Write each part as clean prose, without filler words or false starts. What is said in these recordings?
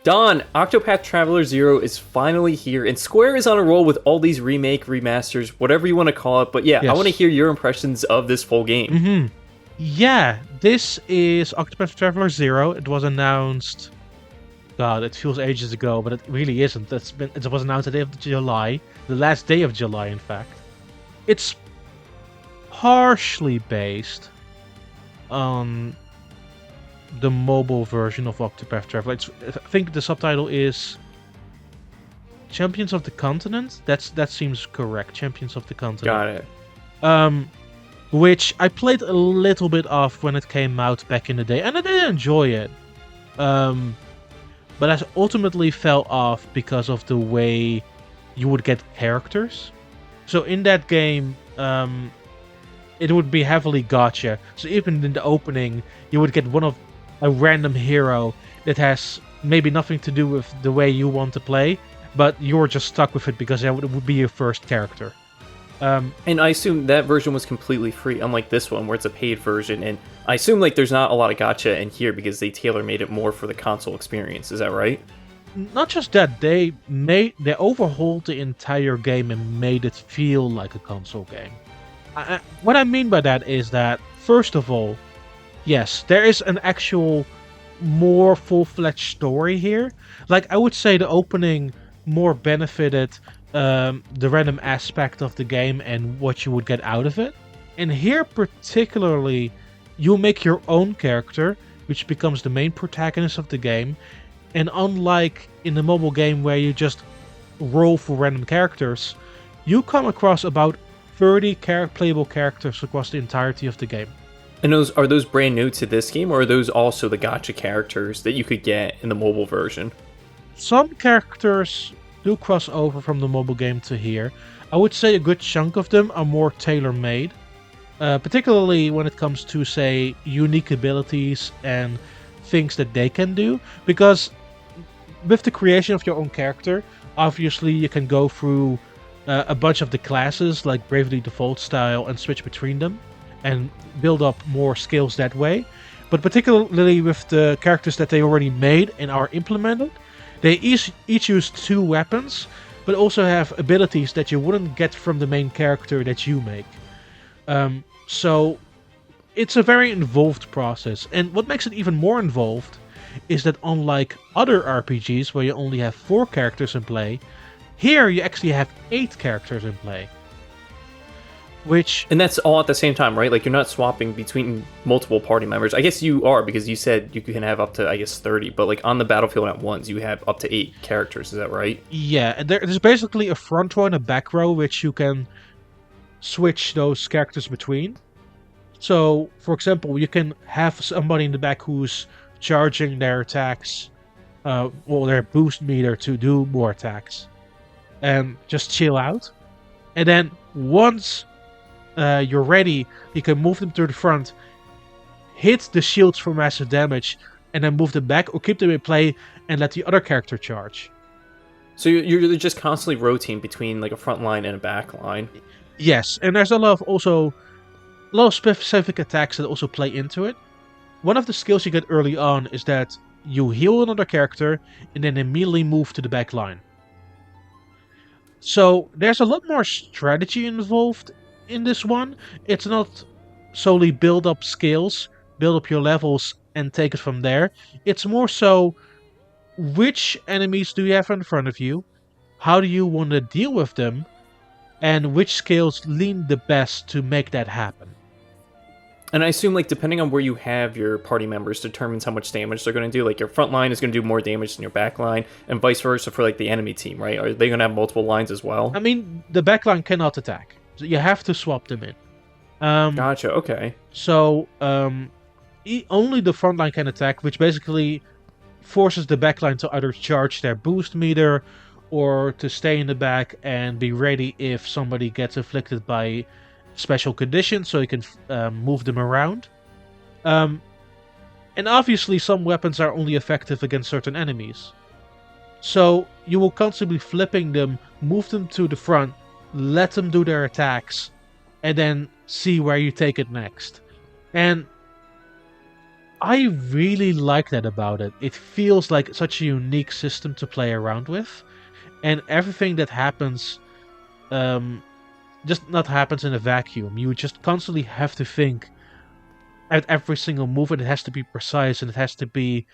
Daan, Octopath Traveler 0 is finally here, and Square is on a roll with all these remasters, whatever you want to call it. But yeah, I want to Yes. hear your impressions of this full game. Yeah, this is Octopath Traveler 0. It was announced. God, it feels ages ago, but it really isn't. It was announced the day of July, the last day of July, in fact. It's partially based on the mobile version of Octopath Traveler. I think the subtitle is Champions of the Continent. That seems correct. Champions of the Continent. Got it. Which I played a little bit of when it came out back in the day, and I did enjoy it. But I ultimately fell off because of the way you would get characters. So in that game, it would be heavily gacha. So even in the opening, you would get a random hero that has maybe nothing to do with the way you want to play, but you're just stuck with it because that would be your first character. And I assume that version was completely free, unlike this one where it's a paid version. And I assume like there's not a lot of gacha in here because they tailor-made it more for the console experience. Is that right? Not just that, they overhauled the entire game and made it feel like a console game. What I mean by that is that, first of all, yes, there is an actual more full-fledged story here. Like, I would say the opening more benefited the random aspect of the game and what you would get out of it. And here particularly, you make your own character, which becomes the main protagonist of the game. And unlike in the mobile game where you just roll for random characters, you come across about 30 playable characters across the entirety of the game. And are those brand new to this game, or are those also the gacha characters that you could get in the mobile version? Some characters do cross over from the mobile game to here. I would say a good chunk of them are more tailor-made, particularly when it comes to, say, unique abilities and things that they can do. Because with the creation of your own character, obviously you can go through a bunch of the classes like Bravely Default style and switch between them and build up more skills that way. But particularly with the characters that they already made and are implemented, they each use 2 weapons, but also have abilities that you wouldn't get from the main character that you make. So it's a very involved process. And what makes it even more involved is that unlike other RPGs where you only have 4 characters in play, here you actually have 8 characters in play. And that's all at the same time, right? Like, you're not swapping between multiple party members. I guess you are, because you said you can have up to, I guess, 30. But, like, on the battlefield at once, you have up to 8 characters. Is that right? Yeah, and there's basically a front row and a back row, which you can switch those characters between. So, for example, you can have somebody in the back who's charging their attacks, their boost meter to do more attacks, and just chill out. And then once you're ready, you can move them to the front, hit the shields for massive damage, and then move them back or keep them in play and let the other character charge. So you're just constantly rotating between like a front line and a back line. Yes, and there's a lot of specific attacks that also play into it. One of the skills you get early on is that you heal another character and then immediately move to the back line. So there's a lot more strategy involved in this one. It's not solely build up skills, build up your levels, and take it from there. It's more so, which enemies do you have in front of you? How do you want to deal with them? And which skills lean the best to make that happen? And I assume, like, depending on where you have your party members determines how much damage they're going to do. Like, your front line is going to do more damage than your back line, and vice versa for, like, the enemy team, right? Are they going to have multiple lines as well? I mean, the back line cannot attack. So you have to swap them in. Gotcha, okay. So, only the front line can attack, which basically forces the back line to either charge their boost meter or to stay in the back and be ready if somebody gets afflicted by special conditions, so you can move them around. And obviously some weapons are only effective against certain enemies. So you will constantly flipping them, move them to the front, let them do their attacks, and then see where you take it next. And I really like that about it. It feels like such a unique system to play around with, and everything that happens, um, just not happens in a vacuum. You just constantly have to think at every single move, and it has to be precise, and it has to be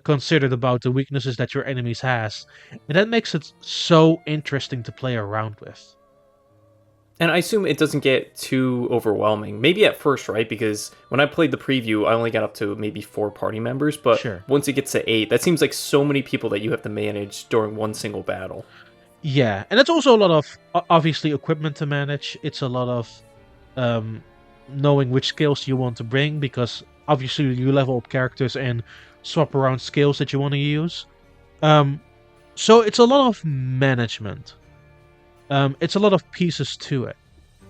considered about the weaknesses that your enemies has, and that makes it so interesting to play around with. And I assume it doesn't get too overwhelming. Maybe at first, right? Because when I played the preview, I only got up to maybe 4 party members. But Sure. once it gets to 8, that seems like so many people that you have to manage during one single battle. Yeah, and it's also a lot of obviously equipment to manage. It's a lot of um, knowing which skills you want to bring, because obviously you level up characters and swap around skills that you want to use. Um, so it's a lot of management. It's a lot of pieces to it.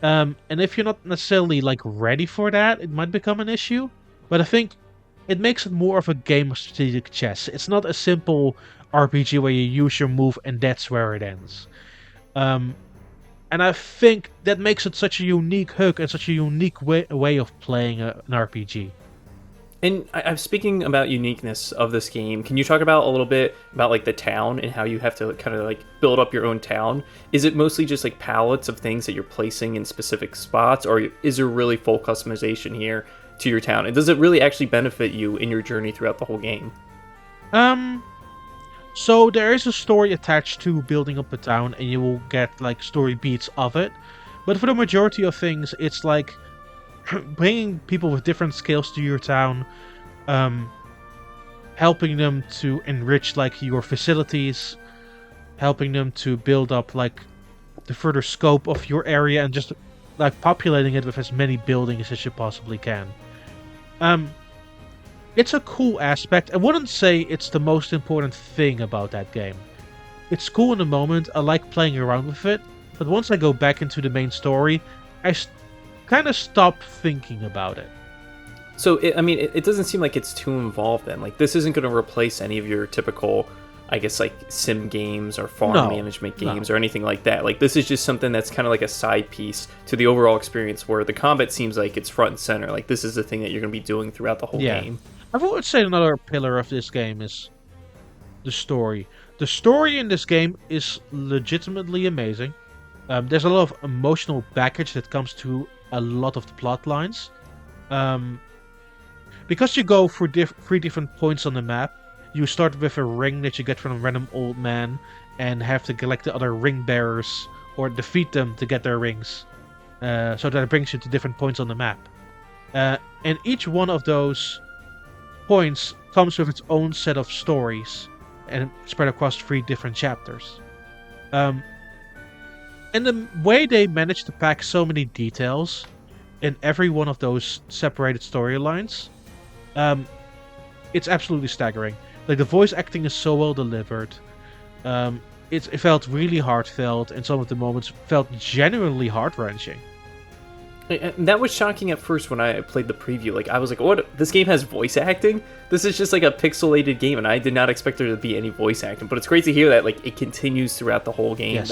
And if you're not necessarily like ready for that, it might become an issue. But I think it makes it more of a game of strategic chess. It's not a simple RPG where you use your move and that's where it ends. Um, and I think that makes it such a unique hook and such a unique way of playing an RPG. And I'm speaking about uniqueness of this game. Can you talk about a little bit about like the town and how you have to kind of like build up your own town? Is it mostly just like pallets of things that you're placing in specific spots, or is there really full customization here to your town? And does it really actually benefit you in your journey throughout the whole game? Um, so there is a story attached to building up a town, and you will get like story beats of it. But for the majority of things, it's like bringing people with different skills to your town, um, helping them to enrich like your facilities, helping them to build up like the further scope of your area, and just like populating it with as many buildings as you possibly can. Um, it's a cool aspect. I wouldn't say it's the most important thing about that game. It's cool in the moment. I like playing around with it, but once I go back into the main story, I kind of stop thinking about it. So, it doesn't seem like it's too involved then. Like, this isn't going to replace any of your typical, I guess, like, sim games or farm No, management games no. or anything like that. Like, this is just something that's kind of like a side piece to the overall experience where the combat seems like it's front and center. Like, this is the thing that you're going to be doing throughout the whole Yeah. game. I would say another pillar of this game is the story. The story in this game is legitimately amazing. There's a lot of emotional baggage that comes to a lot of the plot lines. Because you go for 3 different points on the map, you start with a ring that you get from a random old man and have to collect the other ring bearers or defeat them to get their rings. So that brings you to different points on the map. And each one of those points comes with its own set of stories and spread across 3 different chapters. And the way they managed to pack so many details in every one of those separated storylines, it's absolutely staggering. Like, the voice acting is so well delivered. It felt really heartfelt, and some of the moments felt genuinely heart-wrenching. And that was shocking at first when I played the preview. Like, I was like, what? This game has voice acting? This is just like a pixelated game, and I did not expect there to be any voice acting. But it's great to hear that like it continues throughout the whole game, Yes.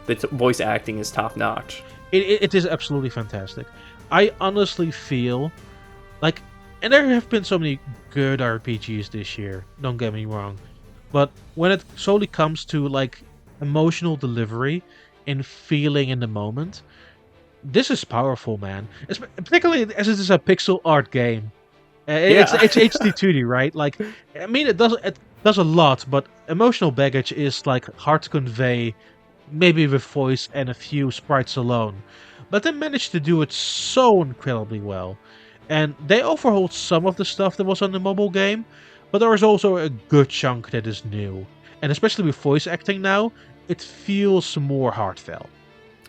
that the voice acting is top-notch. It is absolutely fantastic. I honestly feel like, and there have been so many good RPGs this year, don't get me wrong, but when it solely comes to like emotional delivery and feeling in the moment, this is powerful, man. Particularly as it is a pixel art game. It's HD 2D, right? Like, I mean, it does a lot, but emotional baggage is like hard to convey, maybe with voice and a few sprites alone. But they managed to do it so incredibly well. And they overhauled some of the stuff that was on the mobile game, but there is also a good chunk that is new. And especially with voice acting now, it feels more heartfelt.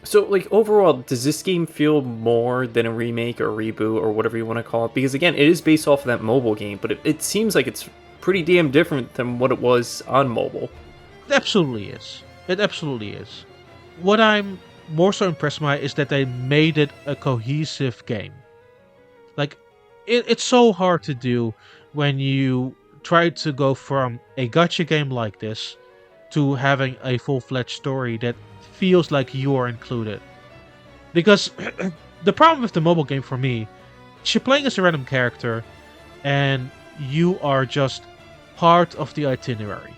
So, like, overall, does this game feel more than a remake or reboot or whatever you want to call it? Because, again, it is based off of that mobile game, but it seems like it's pretty damn different than what it was on mobile. It absolutely is. It absolutely is. What I'm more so impressed by is that they made it a cohesive game. Like, it's so hard to do when you try to go from a gacha game like this to having a full-fledged story that feels like you are included. Because the problem with the mobile game for me is you're playing as a random character, and you are just part of the itinerary.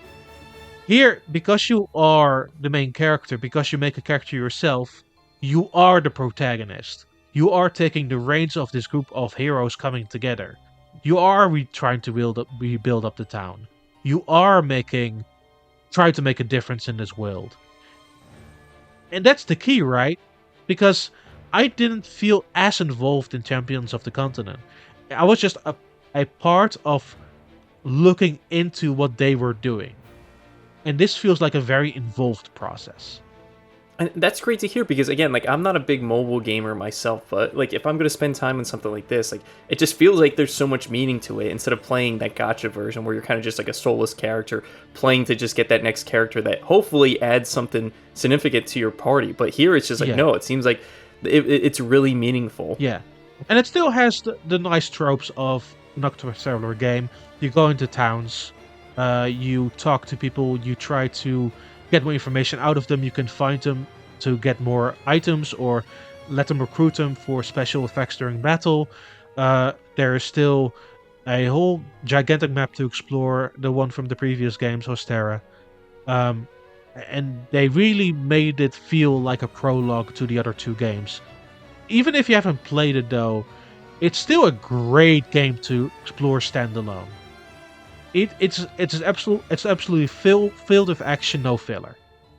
Here, because you are the main character, because you make a character yourself, you are the protagonist. You are taking the reins of this group of heroes coming together. You are trying to rebuild up the town. You are trying to make a difference in this world. And that's the key, right? Because I didn't feel as involved in Champions of the Continent. I was just a part of looking into what they were doing. And this feels like a very involved process. And that's great to hear because again, like I'm not a big mobile gamer myself, but like if I'm gonna spend time on something like this, like it just feels like there's so much meaning to it instead of playing that gacha version where you're kind of just like a soulless character playing to just get that next character that hopefully adds something significant to your party. But here it's just like no, it seems like it's really meaningful. Yeah, and it still has the nice tropes of an Octopath Traveler game. You go into towns, you talk to people, you try to get more information out of them. You can find them to get more items or let them recruit them for special effects during battle. There is still a whole gigantic map to explore, the one from the previous games, Hostera. And they really made it feel like a prologue to the other two games. Even if you haven't played it though, it's still a great game to explore standalone. It's absolutely filled with action, no filler.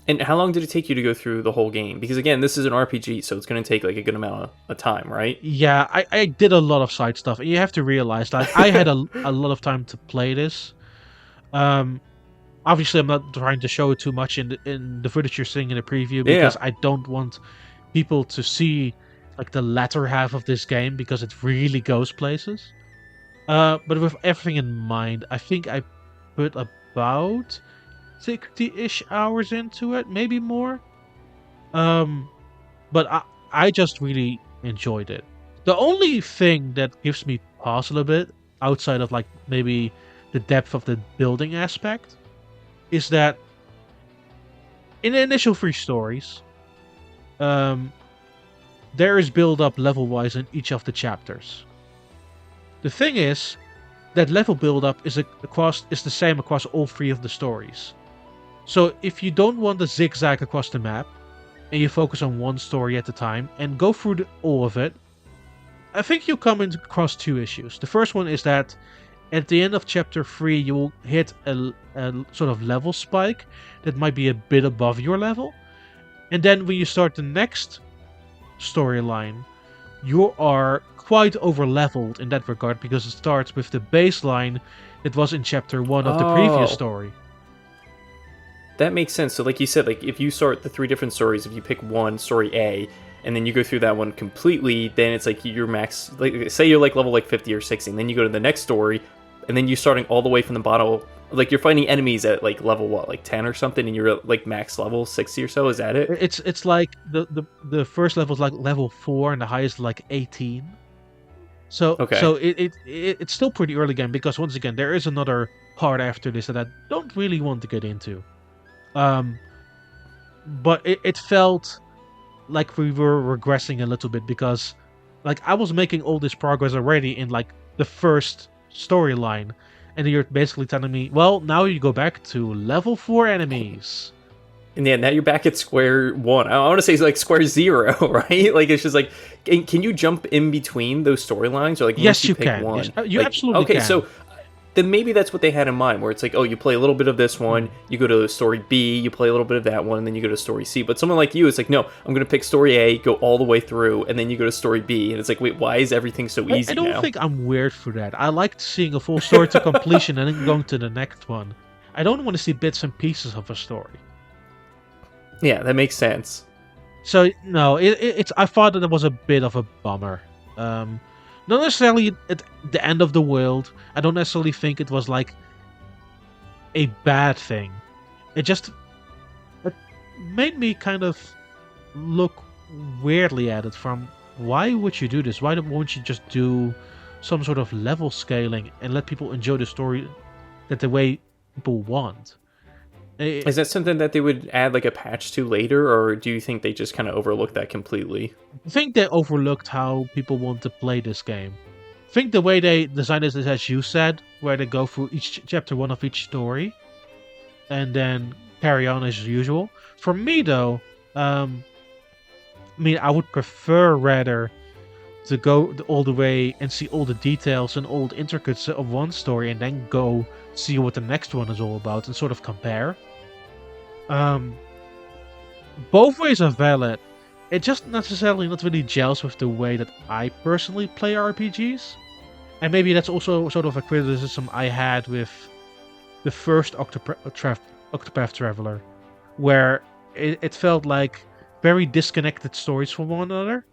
And how long did it take you to go through the whole game? Because again, this is an RPG, so it's going to take like a good amount of time, right? Yeah, I did a lot of side stuff. And you have to realize that I had a lot of time to play this. Obviously, I'm not trying to show it too much in the footage you're seeing in the preview because I don't want people to see like the latter half of this game because it really goes places. But with everything in mind, I think I put about 60-ish hours into it, maybe more. But I just really enjoyed it. The only thing that gives me pause a little bit, outside of like maybe the depth of the building aspect, is that in the initial 3 stories, there is build up level wise in each of the chapters. The thing is that level build up is the same across all 3 of the stories. So if you don't want to zigzag across the map and you focus on one story at a time and go through all of it, I think you'll come across 2 issues. The first one is that at the end of chapter 3 you will hit a sort of level spike that might be a bit above your level. And then when you start the next storyline, you are quite over leveled in that regard because it starts with the baseline that was in chapter 1 of the previous story. That makes sense. So like you said, like if you start the 3 different stories, if you pick one, story A, and then you go through that one completely, then it's like your max, like say you're like level like 50 or 60, and then you go to the next story, and then you're starting all the way from the bottom, like you're fighting enemies at like level what, like 10 or something, and you're like max level 60 or so, is that it? It's like the first level is like level 4 and the highest is like 18. So it's still pretty early game because once again there is another part after this that I don't really want to get into. But it felt like we were regressing a little bit because like I was making all this progress already in like the first storyline, and you're basically telling me, well, now you go back to level 4 enemies. And yeah, now you're back at square 1. I want to say it's like square 0, right? Like it's just like, can you jump in between those storylines, or like yes, once you pick can. one? Yes, you like, absolutely can. Okay, so then maybe that's what they had in mind, where it's like, oh, you play a little bit of this one, you go to story B, you play a little bit of that one, and then you go to story C. But someone like you, it's like, no, I'm going to pick story A, go all the way through, and then you go to story B, and it's like, wait, why is everything so easy now? I don't think I'm weird for that. I like seeing a full story to completion and then going to the next one. I don't want to see bits and pieces of a story. Yeah, that makes sense. So, no, it's. I thought that it was a bit of a bummer. Not necessarily at the end of the world. I don't necessarily think it was like a bad thing. It made me kind of look weirdly at it from, why would you do this? Why won't you just do some sort of level scaling and let people enjoy the story the way people want? Is that something that they would add like a patch to later, or do you think they just kind of overlooked that completely? I think they overlooked how people want to play this game. think the way they designed it is as you said, where they go through each chapter one of each story, and then carry on as usual. For me though, I would prefer rather to go all the way and see all the details and all the intricacies of one story, and then go see what the next one is all about and sort of compare. Um, Both ways are valid. It just necessarily not really gels with the way that I personally play RPGs. And maybe that's also sort of a criticism I had with the first Octopath Traveler, where it felt like very disconnected stories from one another.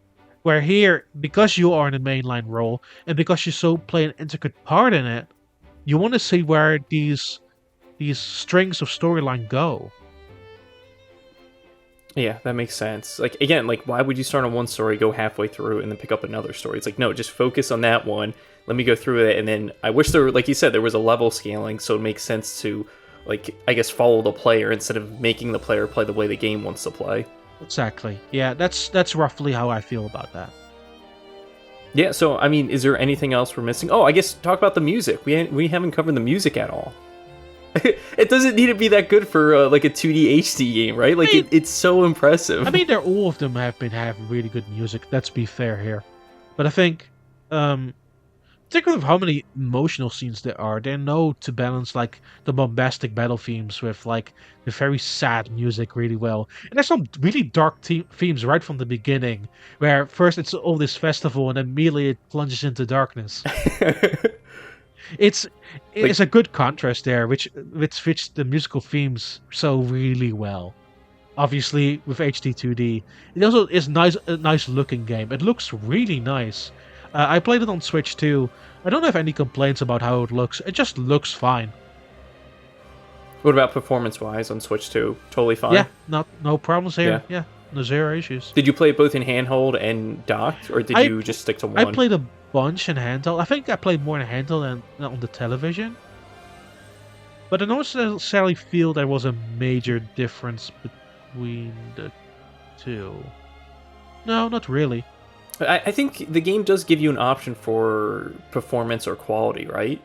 Where here, because you are in a mainline role, and because you so play an intricate part in it, you want to see where these strings of storyline go. Yeah, that makes sense. Like, again, like, why would you start on one story, go halfway through, and then pick up another story? It's like, no, just focus on that one. Let me go through it, and then I wish there, like you said, there was a level scaling, so it makes sense to, like, I guess, follow the player instead of making the player play the way the game wants to play. Exactly. Yeah, that's roughly how I feel about that. Yeah, so, I mean, is there anything else we're missing? Oh, I guess talk about the music. We haven't covered the music at all. It doesn't need to be that good for like a 2D HD game, right? Like it's so impressive. I mean, all of them have been having really good music. Let's be fair here, but I think, particularly with how many emotional scenes there are, they know to balance like the bombastic battle themes with like the very sad music really well. And there's some really dark themes right from the beginning, where first it's all this festival and then immediately it plunges into darkness. It's a good contrast there, which fits the musical themes so really well. Obviously, with HD 2D, it also is a nice looking game. It looks really nice. I played it on Switch too. I don't have any complaints about how it looks. It just looks fine. What about performance-wise on Switch 2? Totally fine? Yeah, no problems here. Yeah, no zero issues. Did you play it both in handheld and docked, or did you just stick to one? I played a bunch in handheld. I think I played more in handheld than on the television. But I don't necessarily feel there was a major difference between the two. No, not really. I think the game does give you an option for performance or quality, right?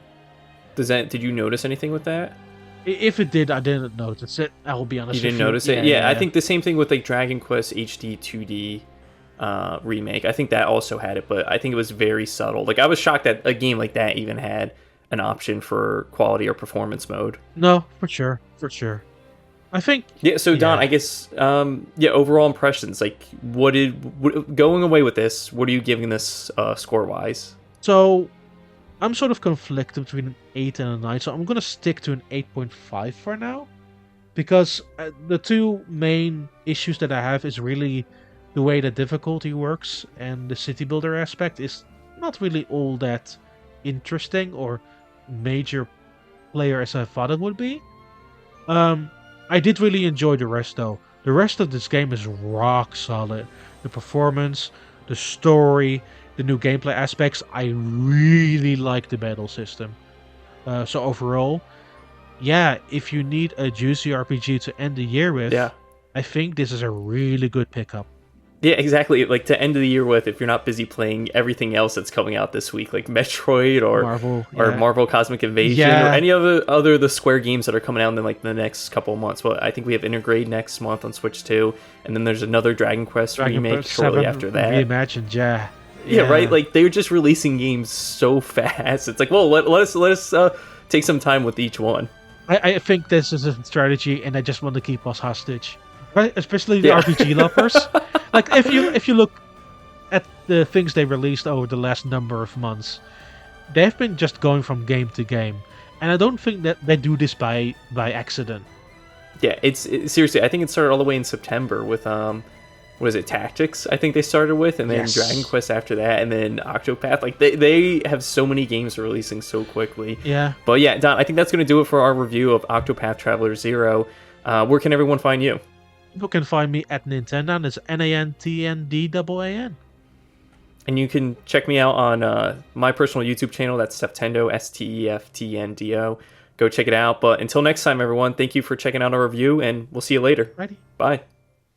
Did you notice anything with that? If it did, I didn't notice it. I will be honest. You didn't notice it? Yeah, I think the same thing with like Dragon Quest HD 2D remake. I think that also had it, but I think it was very subtle. Like I was shocked that a game like that even had an option for quality or performance mode. No, for sure. I think. Yeah. So Daan, I guess. Overall impressions. Like, going away with this? What are you giving this score wise? So, I'm sort of conflicted between an 8 and a 9. So I'm gonna stick to an 8.5 for now, because the two main issues that I have is really the way the difficulty works, and the city builder aspect is not really all that interesting or major player as I thought it would be. I did really enjoy the rest though. The rest of this game is rock solid. The performance, the story, the new gameplay aspects. I really like the battle system. So overall, yeah, if you need a juicy RPG to end the year with, I think this is a really good pickup. Yeah, exactly. Like to end of the year with, if you're not busy playing everything else that's coming out this week, like Metroid or Marvel Cosmic Invasion or any other the Square games that are coming out in like the next couple of months. Well, I think we have Intergrade next month on Switch 2, and then there's another Dragon Quest remake shortly after that. Reimagined, yeah, right. Like they're just releasing games so fast. It's like, well, let us take some time with each one. I think this is a strategy, and I just want to keep us hostage, right? Especially the RPG lovers. Like if you look at the things they released over the last number of months, they've been just going from game to game, and I don't think that they do this by accident. Yeah, it's seriously. I think it started all the way in September with what is it, Tactics? I think they started with, and then Dragon Quest after that, and then Octopath. Like they have so many games releasing so quickly. Yeah. But yeah, Daan, I think that's gonna do it for our review of Octopath Traveler 0. Where can everyone find you? You can find me at Nintendo. It's NANTNDAAN. And you can check me out on my personal YouTube channel. That's Steftendo, STEFTNDO. Go check it out. But until next time, everyone, thank you for checking out our review, and we'll see you later. Righty. Bye.